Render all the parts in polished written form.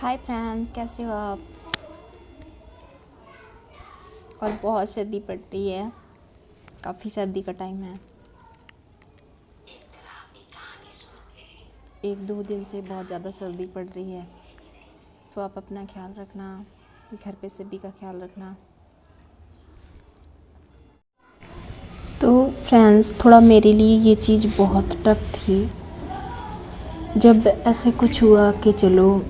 Hi friend, कैसे हो आप। और बहुत सर्दी पड़ रही है, काफ़ी सर्दी का टाइम है। 1-2 दिन से बहुत ज़्यादा सर्दी पड़ रही है। सो आप अपना ख्याल रखना, घर पे सभी का ख्याल रखना। तो फ्रेंड्स, थोड़ा मेरे लिए ये चीज़ बहुत टफ थी जब ऐसे कुछ हुआ कि चलो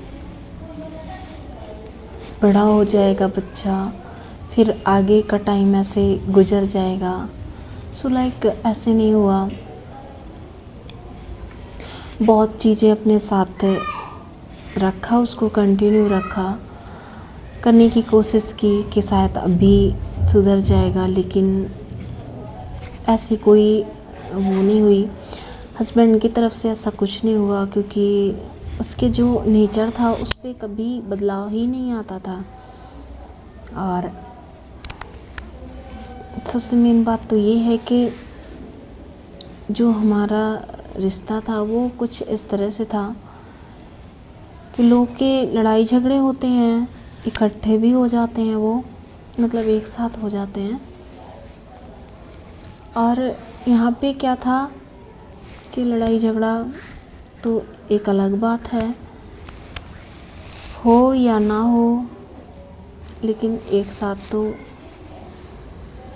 बड़ा हो जाएगा बच्चा, फिर आगे का टाइम ऐसे गुजर जाएगा। सो लाइक ऐसे नहीं हुआ। बहुत चीज़ें अपने साथ रखा, उसको कंटिन्यू रखा, करने की कोशिश की कि शायद अभी सुधर जाएगा, लेकिन ऐसी कोई वो नहीं हुई। हस्बैंड की तरफ से ऐसा कुछ नहीं हुआ, क्योंकि उसके जो नेचर था उस पर कभी बदलाव ही नहीं आता था। और सबसे मेन बात तो ये है कि जो हमारा रिश्ता था वो कुछ इस तरह से था कि लोग के लड़ाई झगड़े होते हैं, इकट्ठे भी हो जाते हैं, वो मतलब एक साथ हो जाते हैं। और यहाँ पे क्या था कि लड़ाई झगड़ा तो एक अलग बात है, हो या ना हो, लेकिन एक साथ तो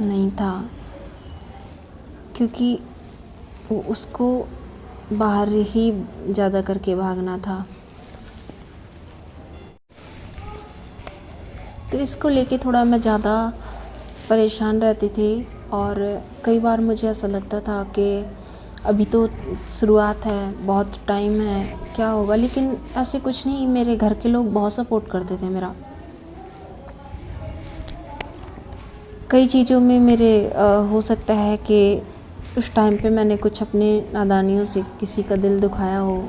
नहीं था, क्योंकि उसको बाहर ही ज़्यादा करके भागना था। तो इसको लेके थोड़ा मैं ज़्यादा परेशान रहती थी। और कई बार मुझे ऐसा लगता था कि अभी तो शुरुआत है, बहुत टाइम है, क्या होगा। लेकिन ऐसे कुछ नहीं, मेरे घर के लोग बहुत सपोर्ट करते थे मेरा। कई चीज़ों में मेरे हो सकता है कि उस टाइम पे मैंने कुछ अपने नादानियों से किसी का दिल दुखाया हो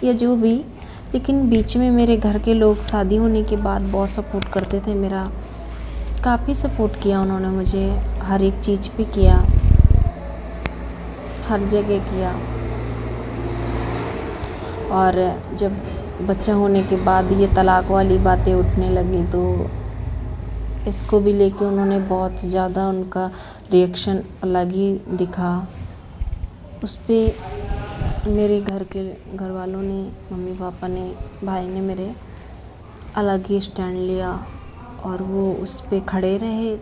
या जो भी, लेकिन बीच में मेरे घर के लोग शादी होने के बाद बहुत सपोर्ट करते थे मेरा। काफ़ी सपोर्ट किया उन्होंने मुझे, हर एक चीज़ पे किया, हर जगह किया। और जब बच्चा होने के बाद ये तलाक वाली बातें उठने लगी, तो इसको भी लेके उन्होंने बहुत ज़्यादा, उनका रिएक्शन अलग ही दिखा। उस पर मेरे घर वालों ने, मम्मी पापा ने, भाई ने मेरे अलग ही स्टैंड लिया और वो उस पे खड़े रहे।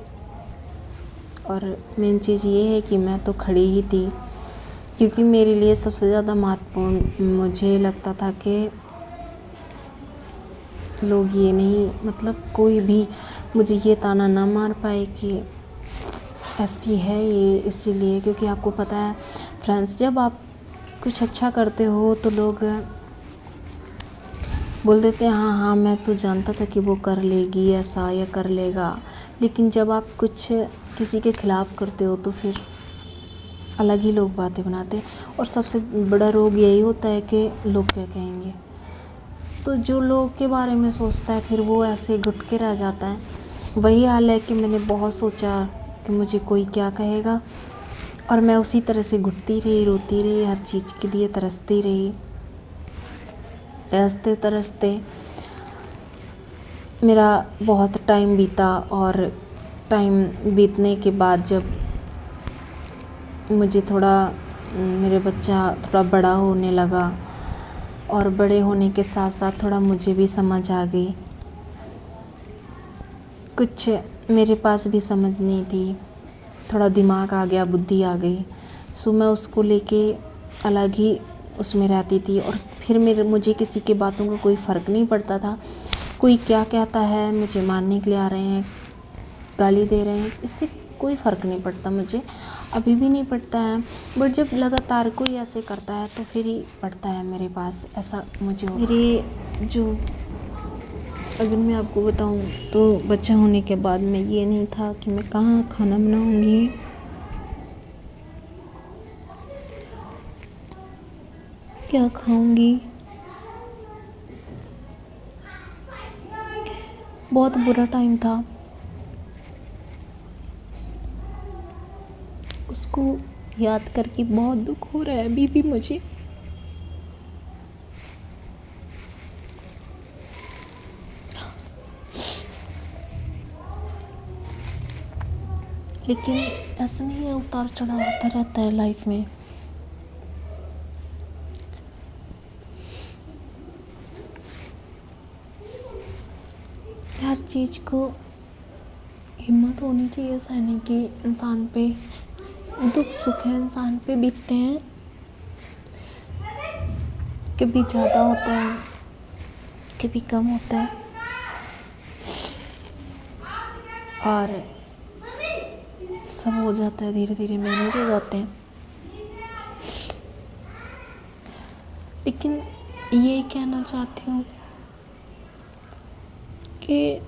और मेन चीज़ ये है कि मैं तो खड़ी ही थी, क्योंकि मेरे लिए सबसे ज़्यादा महत्वपूर्ण मुझे लगता था कि लोग ये नहीं, मतलब कोई भी मुझे ये ताना ना मार पाए कि ऐसी है ये, इसीलिए। क्योंकि आपको पता है फ्रेंड्स, जब आप कुछ अच्छा करते हो तो लोग बोल देते हैं हाँ हाँ मैं तो जानता था कि वो कर लेगी ऐसा या कर लेगा। लेकिन जब आप कुछ किसी के ख़िलाफ़ करते हो तो फिर अलग ही लोग बातें बनाते हैं। और सबसे बड़ा रोग यही होता है कि लोग क्या कहेंगे। तो जो लोग के बारे में सोचता है फिर वो ऐसे घुट के रह जाता है। वही हाल है कि मैंने बहुत सोचा कि मुझे कोई क्या कहेगा, और मैं उसी तरह से घुटती रही, रोती रही, हर चीज़ के लिए तरसती रही। तरसते तरसते मेरा बहुत टाइम बीता, और टाइम बीतने के बाद जब मुझे थोड़ा, मेरे बच्चा थोड़ा बड़ा होने लगा, और बड़े होने के साथ साथ थोड़ा मुझे भी समझ आ गई, कुछ मेरे पास भी समझ नहीं थी, थोड़ा दिमाग आ गया, बुद्धि आ गई। सो मैं उसको लेके अलग ही उसमें रहती थी। और फिर मुझे किसी की बातों का कोई फ़र्क नहीं पड़ता था। कोई क्या कहता है, मुझे मारने के लिए आ रहे हैं, गाली दे रहे हैं, इससे कोई फ़र्क नहीं पड़ता मुझे, अभी भी नहीं पड़ता है। बट जब लगातार कोई ऐसे करता है तो फिर ही पड़ता है मेरे पास। ऐसा मुझे मेरे जो, अगर मैं आपको बताऊं तो बच्चा होने के बाद में ये नहीं था कि मैं कहाँ खाना बनाऊंगी, क्या खाऊंगी। बहुत बुरा टाइम था, उसको याद करके बहुत दुख हो रहा है अभी भी मुझे। लेकिन ऐसा नहीं है, उतार चढ़ाव आता रहता है लाइफ में। हर चीज़ को हिम्मत होनी चाहिए सहने की। इंसान पे दुख सुख है, इंसान पे बीतते हैं, कभी ज़्यादा होता है, कभी कम होता है, और सब हो जाता है, धीरे धीरे मैनेज हो जाते हैं। लेकिन ये कहना चाहती हूँ कि